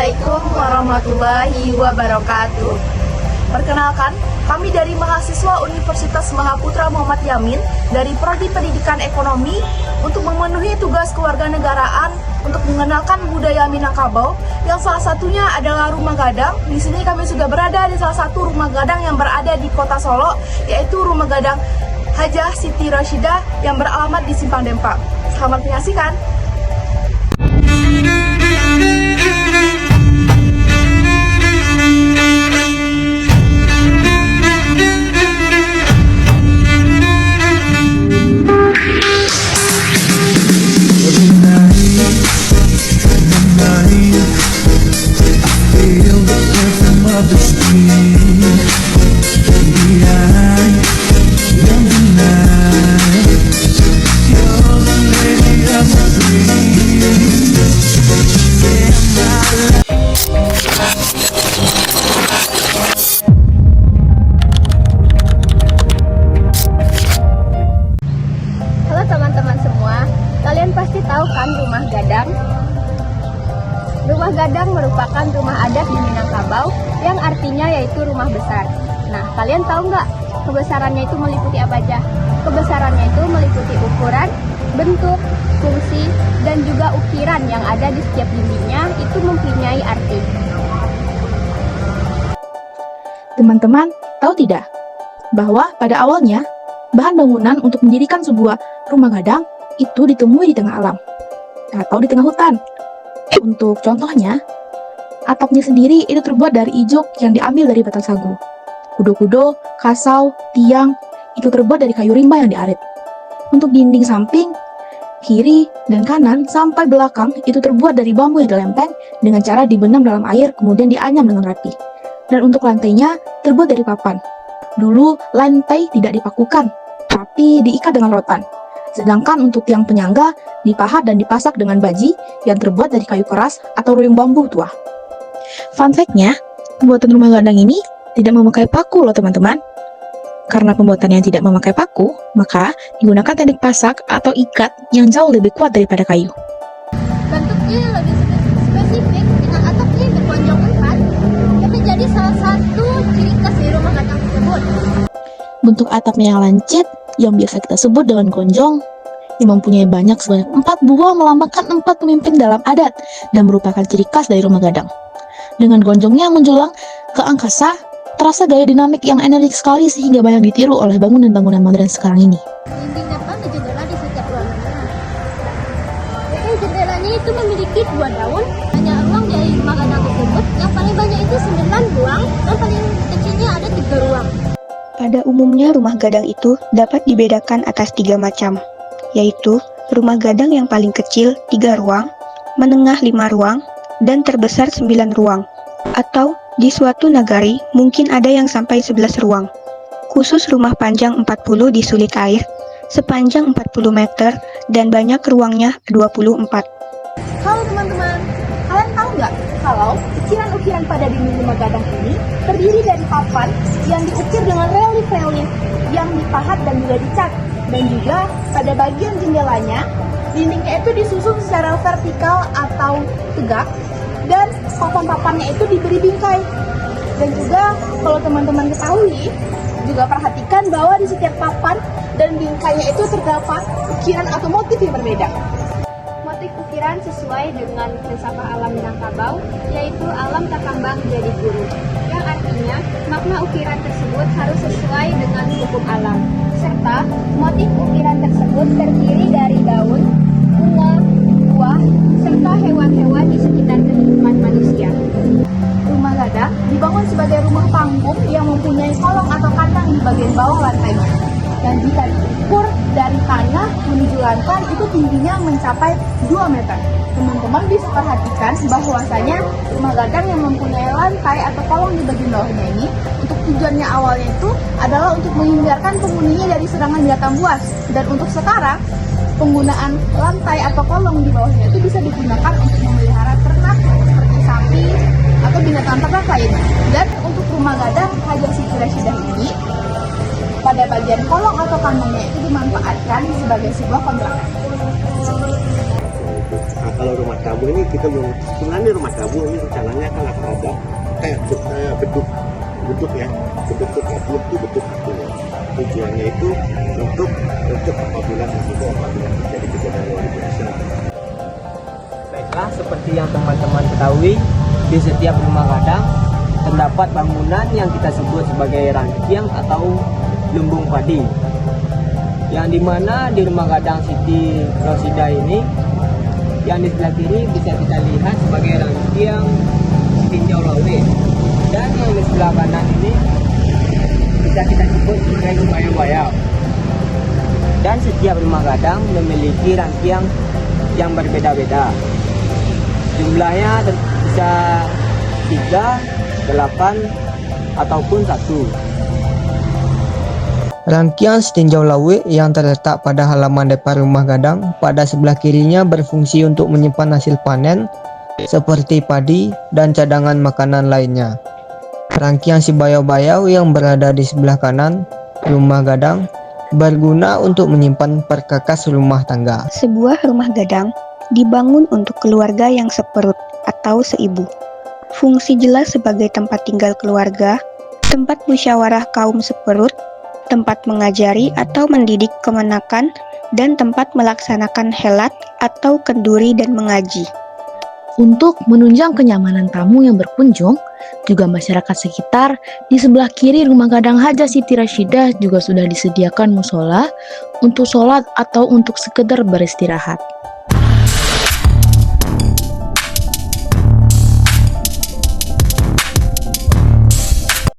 Assalamualaikum warahmatullahi wabarakatuh. Perkenalkan, kami dari mahasiswa Universitas Mahaputra Muhammad Yamin dari Prodi Pendidikan Ekonomi untuk memenuhi tugas kewarganegaraan untuk mengenalkan budaya Minangkabau yang salah satunya adalah rumah gadang. Di sini kami sudah berada di salah satu rumah gadang yang berada di Kota Solo, yaitu rumah gadang Hajah Siti Rashidah yang beralamat di Simpang Dempak. Selamat menyaksikan. Teman-teman semua, kalian pasti tahu kan rumah gadang? Rumah gadang merupakan rumah adat di Minangkabau yang artinya yaitu rumah besar. Nah, kalian tahu nggak kebesarannya itu meliputi apa aja? Kebesarannya itu meliputi ukuran, bentuk, fungsi, dan juga ukiran yang ada di setiap dindingnya itu mempunyai arti. Teman-teman, tahu tidak bahwa pada awalnya bahan bangunan untuk mendirikan sebuah rumah gadang itu ditemui di tengah alam atau di tengah hutan. Untuk contohnya, atapnya sendiri itu terbuat dari ijuk yang diambil dari batang sagu. Kudo-kudo, kasau, tiang itu terbuat dari kayu rimba yang diarit. Untuk dinding samping, kiri, dan kanan sampai belakang itu terbuat dari bambu yang dilempeng dengan cara dibenam dalam air kemudian dianyam dengan rapi. Dan untuk lantainya terbuat dari papan. Dulu lantai tidak dipakukan, tapi diikat dengan rotan. Sedangkan untuk tiang penyangga dipahat dan dipasak dengan baji yang terbuat dari kayu keras atau ruyung bambu tua. Fun fact-nya, pembuatan rumah gadang ini tidak memakai paku loh teman-teman. Karena pembuatannya tidak memakai paku, maka digunakan teknik pasak atau ikat yang jauh lebih kuat daripada kayu. Bentuknya lebih spesifik dengan atapnya yang bergonjong empat, yang menjadi salah satu ciri khas dari rumah gadang tersebut. Bentuk atapnya yang lancip, yang biasa kita sebut dengan gonjong, yang mempunyai banyak sebanyak 4 buah melambangkan 4 pemimpin dalam adat dan merupakan ciri khas dari rumah gadang. Dengan gonjongnya yang menjulang ke angkasa, terasa gaya dinamik yang energi sekali sehingga banyak ditiru oleh bangunan-bangunan modern sekarang ini. Dinding depan ada jendela di setiap ruangannya. Jadi jendelanya itu memiliki 2 daun, hanya ruang dari rumah gadang tersebut yang paling banyak itu 9 ruang dan paling kecilnya ada 3 ruang. Pada umumnya rumah gadang itu dapat dibedakan atas 3 macam, yaitu rumah gadang yang paling kecil 3 ruang, menengah 5 ruang, dan terbesar 9 ruang. Atau di suatu nagari mungkin ada yang sampai 11 ruang. Khusus rumah panjang 40 di Sulit Air, sepanjang 40 meter dan banyak ruangnya 24. Halo teman-teman, kalian tahu nggak kalau ukiran-ukiran pada dinding rumah gadang ini terdiri dari papan yang diukir dengan relief-relief yang dipahat dan juga dicat. Dan juga pada bagian jendelanya, dindingnya itu disusun secara vertikal atau tegak dan papan-papannya itu diberi bingkai. Dan juga kalau teman-teman ketahui, juga perhatikan bahwa di setiap papan dan bingkainya itu terdapat ukiran atau motif yang berbeda. Motif ukiran sesuai dengan filsafat alam Minangkabau, yaitu alam tak kambang jadi guru, yang artinya makna ukiran tersebut harus sesuai dengan hukum alam, serta motif ukiran tersebut terdiri dari daun, bunga, buah, serta hewan-hewan di sekitar kehidupan manusia. Rumah gadang dibangun sebagai rumah panggung yang mempunyai kolong atau kandang di bagian bawah lantainya. Dan jika diukur dari tanah menuju lantai itu tingginya mencapai 2 meter. Teman-teman bisa perhatikan bahwasanya rumah gadang yang mempunyai lantai atau kolong di bagian bawahnya ini untuk tujuannya awalnya itu adalah untuk menghindarkan penghuninya dari serangan binatang buas. Dan untuk sekarang penggunaan lantai atau kolong di bawahnya itu bisa digunakan untuk memelihara ternak seperti sapi atau binatang ternak lainnya. Dan untuk rumah gadang Hajah Siti Rashidah ini pada bagian kolong atau kandangnya itu dimanfaatkan sebagai sebuah kontrakan. Nah, kalau rumah tamu ini kita mau sebenarnya rumah tamu ini rencananya kan akan ada kayak beduk ya, beduk kapur itu beduk kapur. Tujuannya itu untuk apabila terjadi kejadian luar biasa. Baiklah, seperti yang teman-teman ketahui, di setiap rumah gadang terdapat bangunan yang kita sebut sebagai rangkiang atau lumbung padi. Yang dimana di rumah gadang Siti Rosida ini, yang di sebelah kiri bisa kita lihat sebagai rangkiang tinjau lawe, dan yang di sebelah kanan ini bisa kita sebut sebagai bayau-bayau. Dan setiap rumah gadang memiliki rangkiang yang berbeda-beda. Jumlahnya bisa 3, 8, ataupun 1. Rangkiang setinjau lawe yang terletak pada halaman depan rumah gadang pada sebelah kirinya berfungsi untuk menyimpan hasil panen seperti padi dan cadangan makanan lainnya. Rangkiang si bayau-bayau yang berada di sebelah kanan rumah gadang berguna untuk menyimpan perkakas rumah tangga. Sebuah rumah gadang dibangun untuk keluarga yang seperut atau seibu. Fungsi jelas sebagai tempat tinggal keluarga, tempat musyawarah kaum seperut, tempat mengajari atau mendidik kemenakan, dan tempat melaksanakan helat atau kenduri dan mengaji. Untuk menunjang kenyamanan tamu yang berkunjung, juga masyarakat sekitar, di sebelah kiri rumah gadang Hajah Siti Rashidah juga sudah disediakan musola untuk sholat atau untuk sekedar beristirahat.